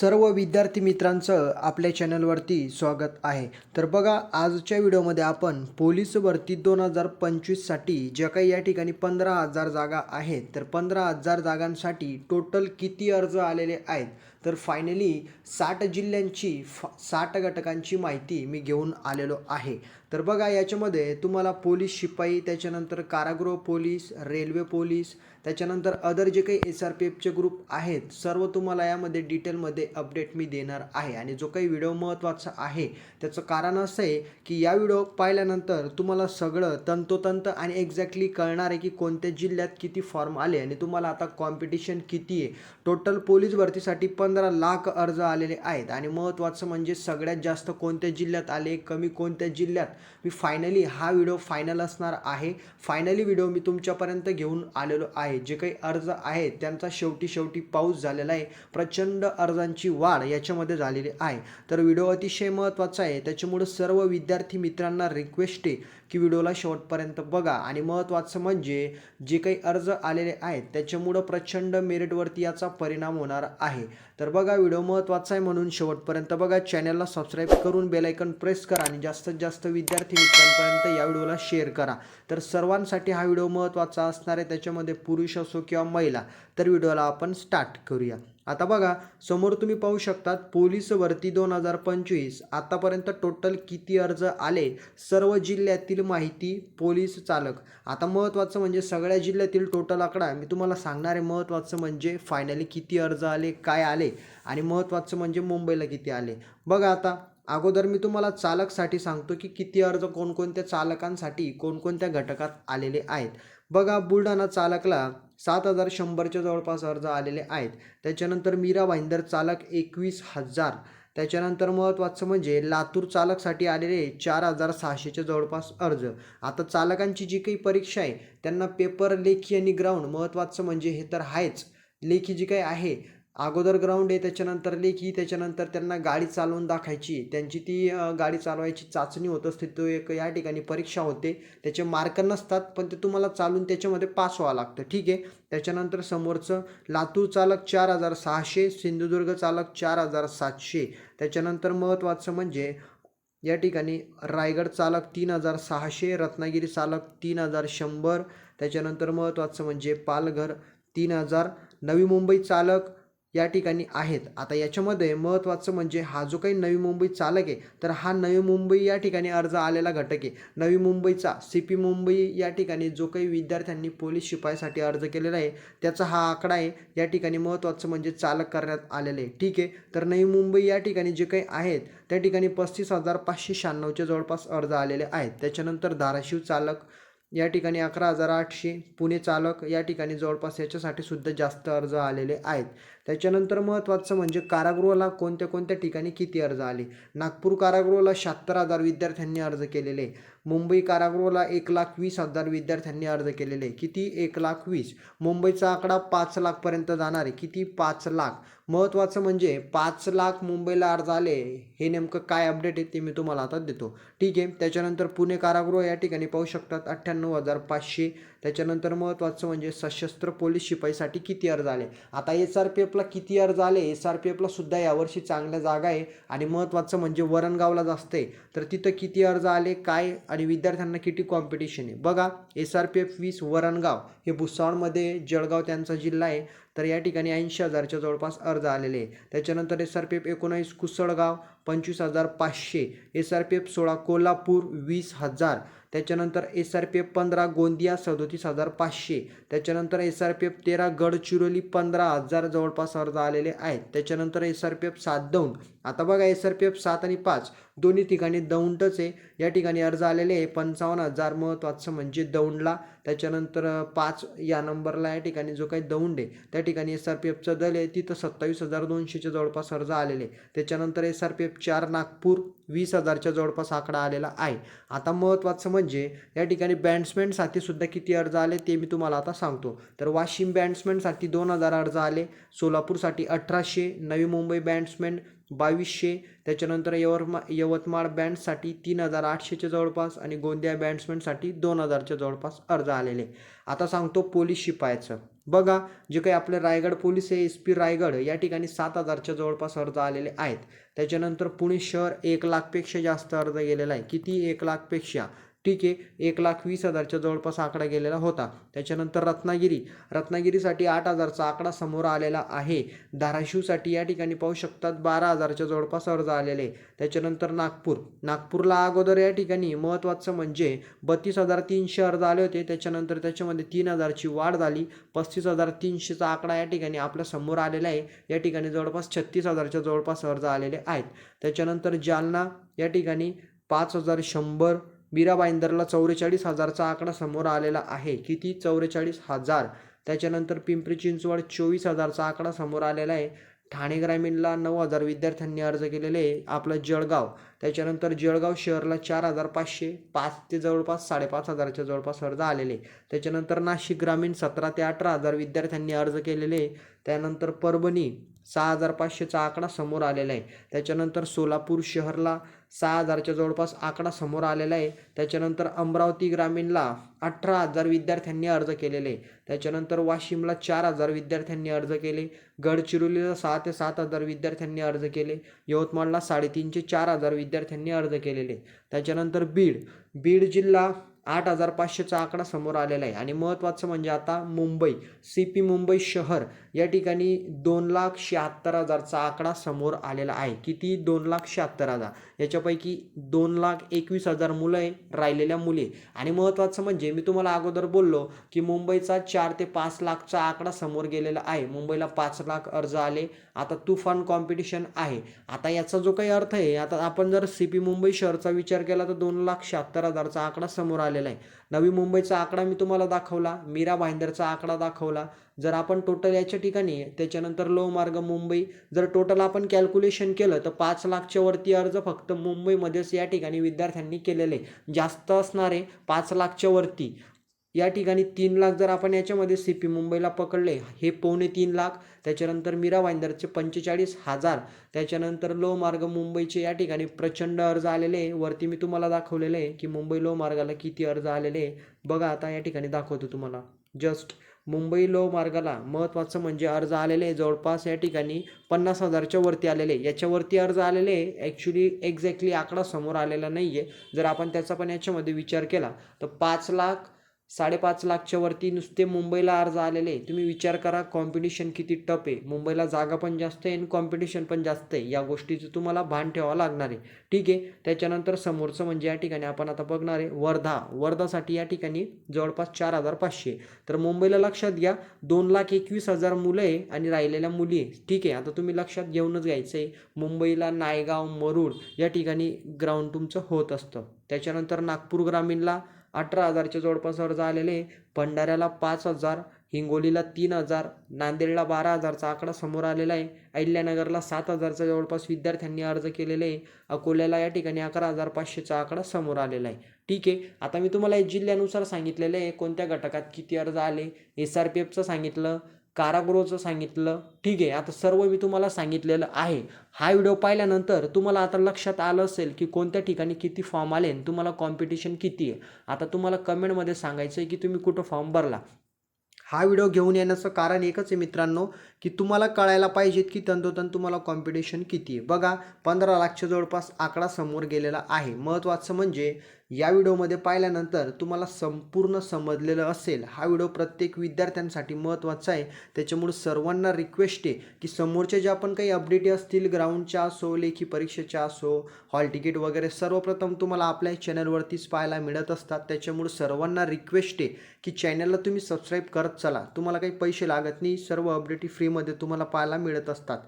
सर्व विद्यार्थी मित्रांचं आपल्या चॅनलवरती स्वागत आहे. तर बघा, आजच्या व्हिडिओमध्ये आपण पोलीस भरती 2025साठी ज्या काही या ठिकाणी 15,000 जागा आहेत, तर 15,000 जागांसाठी टोटल किती अर्ज आलेले आहेत, तर फायनली 60 जिल्ह्यांची 60 घटकांची माहिती मी घेऊन आलेलो आहे. तर बघा, याच्यामध्ये तुम्हाला पोलीस शिपाई, त्याच्यानंतर कारागृह पोलीस, रेल्वे पोलीस, त्याच्यानंतर अदर जे काही SRPFचे ग्रुप आहेत, सर्व तुम्हाला यामध्ये डिटेलमध्ये अपडेट मी देणार आहे. आणि जो काही व्हिडिओ महत्त्वाचा आहे त्याचं कारण असं आहे की या व्हिडिओ पाहिल्यानंतर तुम्हाला सगळं तंतोतंत आणि एक्झॅक्टली कळणार आहे की कोणत्या जिल्ह्यात किती फॉर्म आले आणि तुम्हाला आता कॉम्पिटिशन किती आहे. टोटल पोलीस भरतीसाठी 15 लाख अर्ज आलेले आहेत आणि महत्त्वाचं म्हणजे सगळ्यात जास्त कोणत्या जिल्ह्यात आले, कमी कोणत्या जिल्ह्यात. मी फायनली हा व्हिडिओ फायनल असणार आहे. फायनली व्हिडिओ मी तुमच्यापर्यंत घेऊन आलेलो आहे. जे काही अर्ज आहेत त्यांचा शेवटी पाऊस झालेला आहे. प्रचंड अर्जांची वाढ याच्यामध्ये झालेली आहे. तर व्हिडिओ अतिशय महत्त्वाचा आहे, त्याच्यामुळे सर्व विद्यार्थी मित्रांना रिक्वेस्ट आहे की व्हिडिओला शेवटपर्यंत बघा. आणि महत्त्वाचं म्हणजे जे काही अर्ज आलेले आहेत त्याच्यामुळं प्रचंड मेरिटवरती याचा परिणाम होणार आहे. तर बघा, व्हिडिओ महत्त्वाचा आहे म्हणून शेवटपर्यंत बघा. चॅनलला सबस्क्राईब करून बेल आयकॉन प्रेस करा आणि जास्तीत जास्त विद्यार्थी मित्रांपर्यंत या व्हिडिओला शेअर करा. तर सर्वांसाठी हा व्हिडिओ महत्त्वाचा असणार आहे, त्याच्यामध्ये पुरुष असो किंवा महिला. तर व्हिडिओला आपण स्टार्ट करूया. आता बघा, समोर तुम्ही पाहू शकतात पोलीस भरती 2025 आतापर्यंत टोटल किती अर्ज आले, सर्व जिल्ह्यातील माहिती, पोलीस चालक. आता महत्त्वाचं म्हणजे सगळ्या जिल्ह्यातील टोटल आकडा मी तुम्हाला सांगणार आहे. महत्त्वाचं म्हणजे फायनली किती अर्ज आले, काय आले, आणि महत्त्वाचं म्हणजे मुंबईला किती आले. बघा, आता अगोदर मी तुम्हाला चालकसाठी सांगतो की किती अर्ज कोणकोणत्या चालकांसाठी कोणकोणत्या घटकात आलेले आहेत. बघा, बुलढाणा चालकला 7,100च्या जवळपास अर्ज आलेले आहेत. त्याच्यानंतर मीरा भाईंदर चालक 21,000. त्याच्यानंतर महत्त्वाचं म्हणजे लातूर चालकसाठी आलेले 4,600च्या जवळपास अर्ज. आता चालकांची जी काही परीक्षा आहे त्यांना पेपर, लेखी आणि ग्राउंड. महत्त्वाचं म्हणजे हे तर आहेच, लेखी जी काही आहे अगोदर ग्राउंड आहे, त्याच्यानंतर लेखी, त्याच्यानंतर त्यांना गाडी चालवून दाखवायची, त्यांची ती गाडी चालवायची चाचणी होत असते. तो एक या ठिकाणी परीक्षा होते, त्याचे मार्क नसतात पण ते तुम्हाला चालून त्याच्यामध्ये पास व्हावं लागतं. ठीक आहे. त्याच्यानंतर समोरचं लातूर चालक 4,600, सिंधुदुर्ग चालक 4,700. त्याच्यानंतर महत्त्वाचं म्हणजे या ठिकाणी रायगड चालक 3,600, रत्नागिरी चालक 3,100. त्याच्यानंतर महत्त्वाचं म्हणजे पालघर 3,000. नवी मुंबई चालक या ठिकाणी आहेत. आता याच्यामध्ये महत्त्वाचं म्हणजे हा जो काही नवी मुंबई चालक आहे, तर हा नवी मुंबई या ठिकाणी अर्ज आलेला घटक आहे. नवी मुंबईचा CP मुंबई या ठिकाणी जो काही विद्यार्थ्यांनी पोलीस शिपाईसाठी अर्ज केलेला आहे त्याचा हा आकडा आहे. या ठिकाणी महत्त्वाचं म्हणजे चालक करण्यात आलेले आहे. ठीक आहे. तर नवी मुंबई या ठिकाणी जे काही आहेत त्या ठिकाणी 35,596च्या जवळपास अर्ज आलेले आहेत. त्याच्यानंतर धाराशिव चालक या ठिकाणी 11,800. पुणे चालक या ठिकाणी जवळपास याच्यासाठी सुद्धा जास्त अर्ज आलेले आहेत. त्याच्यानंतर महत्त्वाचं म्हणजे कारागृहाला कोणत्या कोणत्या ठिकाणी किती अर्ज आले. नागपूर कारागृहाला 76,000 विद्यार्थ्यांनी अर्ज केलेले. मुंबई कारागृहाला 1,20,000 विद्यार्थ्यांनी अर्ज केलेले. किती? 1,20,000. मुंबईचा आकडा 5 लाखपर्यंत जाणार आहे. किती? 5 लाख. महत्त्वाचं म्हणजे 5 लाख मुंबईला अर्ज आले, हे नेमकं काय अपडेट आहे ते मी तुम्हाला आता देतो. ठीक आहे. त्याच्यानंतर पुणे कारागृह या ठिकाणी पाहू शकतात 98,500. त्याच्यानंतर महत्त्वाचं म्हणजे सशस्त्र पोलीस शिपाईसाठी किती अर्ज आले. आता SRPFला किती अर्ज आले, SRPFला सुद्धा यावर्षी चांगल्या जागा आहे. आणि महत्त्वाचं म्हणजे वरणगावला जास्त आहे, तर तिथं किती अर्ज आले, काय, आणि विद्यार्थ्यांना किती कॉम्पिटिशन आहे. बघा, SRPF 20 वरणगाव हे भुसावळमध्ये, जळगाव त्यांचा जिल्हा आहे, तर या ठिकाणी 80,000च्या जवळपास अर्ज आलेले आहे. त्याच्यानंतर SRPF 19 कुसळगाव 25,500. SRPF 16 कोल्हापूर 20,000. त्याच्यानंतर SRPF 15 गोंदिया 37,500. त्याच्यानंतर SRPF 13 गडचिरोली 15,000 जवळपास अर्ज आलेले आहेत. त्याच्यानंतर SRPF 7 दौंड. आता बघा, SRPF 7 आणि 5 दोन्ही ठिकाणी दौंडच आहे. या ठिकाणी अर्ज आलेले आहे 55,000. महत्त्वाचं म्हणजे दौंडला. त्याच्यानंतर 5 या नंबरला या ठिकाणी जो काही दौंड आहे त्या ठिकाणी SRPFचं दल आहे, तिथं 27,200च्या जवळपास अर्ज आलेले. त्याच्यानंतर SRPF 4 नागपूर 20,000च्या जवळपास आकडा आलेला आहे. आता महत्त्वाचं म्हणजे या ठिकाणी बॅट्समॅनसाठी सुद्धा किती अर्ज आले ते मी तुम्हाला आता सांगतो. तर वाशिम बॅट्समॅनसाठी 2,000 अर्ज आले. सोलापूरसाठी 1,800. नवी मुंबई बॅट्समॅन 2,200. त्याच्यानंतर यवतमाळ बँड्ससाठी 3,800च्या जवळपास आणि गोंदिया बॅट्समॅनसाठी 2,000च्या जवळपास अर्ज आलेले. आता सांगतो पोलीस शिपायाचं. बघा जे काही आपले रायगड पोलीस आहे SP रायगड या ठिकाणी 7,000च्या जवळपास अर्ज आलेले आहेत. त्याच्यानंतर पुणे शहर 1,00,000पेक्षा जास्त अर्ज गेलेला आहे. किती? 1,00,000पेक्षा. ठीक आहे, 1,20,000च्या जवळपास आकडा गेलेला होता. त्याच्यानंतर रत्नागिरीसाठी 8,000चा आकडा समोर आलेला आहे. धाराशिवसाठी या ठिकाणी पाहू शकतात 12,000च्या जवळपास अर्ज आलेले. त्याच्यानंतर नागपूरला अगोदर या ठिकाणी महत्त्वाचं म्हणजे 32,300 अर्ज आले होते. त्याच्यानंतर त्याच्यामध्ये 3,000ची वाढ झाली. 35,300चा आकडा या ठिकाणी आपल्या समोर आलेला आहे. या ठिकाणी जवळपास 36,000च्या जवळपास अर्ज आलेले आहेत. त्याच्यानंतर जालना या ठिकाणी 5,100, मीरा भाईंदरला 44,000चा आकडा समोर आलेला आहे. किती? 44,000. त्याच्यानंतर पिंपरी चिंचवड 24,000चा आकडा समोर आलेला आहे. ठाणे ग्रामीणला 9,000 विद्यार्थ्यांनी अर्ज केलेले आहे. आपलं जळगाव, त्याच्यानंतर जळगाव शहरला 4,500, 5 ते जवळपास 5,500च्या जवळपास अर्ज आलेले. त्याच्यानंतर नाशिक ग्रामीण 17 ते 18,000 विद्यार्थ्यांनी अर्ज केलेले. त्यानंतर परभणी 6,500चा आकडा समोर आलेला आहे. त्याच्यानंतर सोलापूर शहरला 6,000च्या जवळपास आकडा समोर आलेला आहे. त्याच्यानंतर अमरावती ग्रामीणला 18,000 विद्यार्थ्यांनी अर्ज केलेले. त्याच्यानंतर वाशिमला 4,000 विद्यार्थ्यांनी अर्ज केले. गडचिरोलीला 6,000 ते 7,000 विद्यार्थ्यांनी अर्ज केले. यवतमाळला 3,500 ते 4,000 विद्यार्थ्यांनी अर्ज केलेले. त्याच्यानंतर बीड जिल्हा 8,500चा आकडा समोर आलेला आहे. आणि महत्त्वाचं म्हणजे आता मुंबई CP मुंबई शहर या ठिकाणी 2,76,000चा आकडा समोर आलेला आहे. किती? 2,76,000. याच्यापैकी 2,21,000 मुलं आहे, राहिलेल्या मुली. आणि महत्त्वाचं म्हणजे मी तुम्हाला अगोदर बोललो की मुंबईचा 4 ते 5 लाखचा आकडा समोर गेलेला आहे. मुंबईला 5 लाख अर्ज आले. आता तुफान कॉम्पिटिशन आहे. आता याचा जो काही अर्थ आहे, आता आपण जर CP मुंबई शहरचा विचार केला तर 2,76,000चा आकडा समोर आलेला आहे. नवी मुंबईचा आकडा मी तुम्हाला दाखवला, मीरा भाईंदरचा आकडा दाखवला. जर आपण टोटल याच्या ठिकाणी त्याच्यानंतर लोहमार्ग मुंबई जर टोटल आपण कॅल्क्युलेशन केलं तर 5 लाखच्या वरती अर्ज फक्त मुंबईमध्येच या ठिकाणी विद्यार्थ्यांनी केलेले. जास्त असणारे 5 लाखच्या वरती. या ठिकाणी 3 लाख जर आपण याच्यामध्ये CP मुंबईला पकडले, हे 2.25 लाख. त्याच्यानंतर मीरा भाईंदरचे 45,000. त्याच्यानंतर लोहमार्ग मुंबईचे या ठिकाणी प्रचंड अर्ज आलेले. वरती मी तुम्हाला दाखवलेलं आहे की मुंबई लोहमार्गाला किती अर्ज आलेले. बघा आता या ठिकाणी दाखवतो तुम्हाला. जस्ट मुंबई लोहमार्गाला महत्त्वाचं म्हणजे अर्ज आलेले जवळपास या ठिकाणी 50,000च्या वरती आलेले. याच्यावरती अर्ज आलेले ॲक्च्युली एक्झॅक्टली आकडा समोर आलेला नाही आहे. जर आपण त्याचा पण याच्यामध्ये विचार केला तर 5 लाख 5.5 लाखच्या वरती नुसते मुंबईला अर्ज आलेले. तुम्ही विचार करा कॉम्पिटिशन किती टफ आहे. मुंबईला जागा पण जास्त आहे आणि कॉम्पिटिशन पण जास्त आहे. या गोष्टीचं तुम्हाला भान ठेवावं लागणार आहे. ठीक आहे. त्याच्यानंतर समोरचं म्हणजे या ठिकाणी आपण आता बघणार आहे वर्धासाठी या ठिकाणी जवळपास 4,500. तर मुंबईला लक्षात घ्या 2,21,000 मुलं आहे आणि राहिलेल्या मुली आहे. ठीक आहे. आता तुम्ही लक्षात घेऊनच घ्यायचं आहे. मुंबईला नायगाव मरूड या ठिकाणी ग्राउंड तुमचं होत असतं. त्याच्यानंतर नागपूर ग्रामीणला 18,000च्या जवळपास अर्ज आलेले. भंडाऱ्याला 5,000, हिंगोलीला 3,000, नांदेडला 12,000चा आकडा समोर आलेला आहे. अहिल्यानगरला 7,000च्या जवळपास विद्यार्थ्यांनी अर्ज केलेले आहे. अकोल्याला या ठिकाणी 11,500चा आकडा समोर आलेला आहे. ठीक आहे. आता मी तुम्हाला जिल्ह्यानुसार सांगितलेलं आहे कोणत्या घटकात किती अर्ज आले. SRPFचं सांगितलं, कारागृहाचं सांगितलं. ठीक आहे. आता सर्व मी तुम्हाला सांगितलेलं आहे. हा व्हिडिओ पाहिल्यानंतर तुम्हाला आता लक्षात आलं असेल की कोणत्या ठिकाणी किती फॉर्म आले आणि तुम्हाला कॉम्पिटिशन किती आहे. आता तुम्हाला कमेंटमध्ये सांगायचं आहे की तुम्ही कुठं फॉर्म भरला. हा व्हिडिओ घेऊन येण्याचं कारण एकच आहे मित्रांनो की तुम्हाला कळायला पाहिजेत की तंतोतंत तुम्हाला कॉम्पिटिशन किती आहे. बघा 15 लाखच्या जवळपास आकडा समोर गेलेला आहे. महत्त्वाचं म्हणजे या व्हिडिओमध्ये पाहिल्यानंतर तुम्हाला संपूर्ण समजलेलं असेल. हा व्हिडिओ प्रत्येक विद्यार्थ्यांसाठी महत्त्वाचा आहे. त्याच्यामुळे सर्वांना रिक्वेस्ट आहे की समोरच्या ज्या पण काही अपडेट असतील ग्राउंडच्या असो, लेखी परीक्षेच्या असो, हॉल तिकीट वगैरे सर्वप्रथम तुम्हाला आपल्या चॅनलवरतीच पाहायला मिळत असतात. त्याच्यामुळे सर्वांना रिक्वेस्ट आहे की चॅनलला तुम्ही सबस्क्राईब करत चला. तुम्हाला काही पैसे लागत नाही. सर्व अपडेट फ्रीमध्ये तुम्हाला पाहायला मिळत असतात.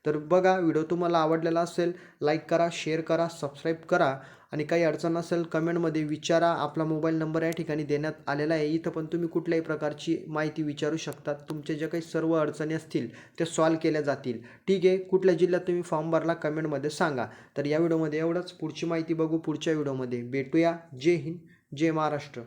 तर बघा व्हिडिओ तुम्हाला आवडलेला असेल लाईक करा, शेअर करा, सबस्क्राईब करा आणि काही अडचण असेल कमेंटमध्ये विचारा. आपला मोबाईल नंबर या ठिकाणी देण्यात आलेला आहे. इथं पण तुम्ही कुठल्याही प्रकारची माहिती विचारू शकतात. तुमच्या ज्या काही सर्व अडचणी असतील त्या सॉल्व केल्या जातील. ठीक आहे. कुठल्या जिल्ह्यात तुम्ही फॉर्म भरला कमेंटमध्ये सांगा. तर या व्हिडिओमध्ये एवढंच. पुढची माहिती बघू पुढच्या व्हिडिओमध्ये. भेटूया. जय हिंद, जय महाराष्ट्र.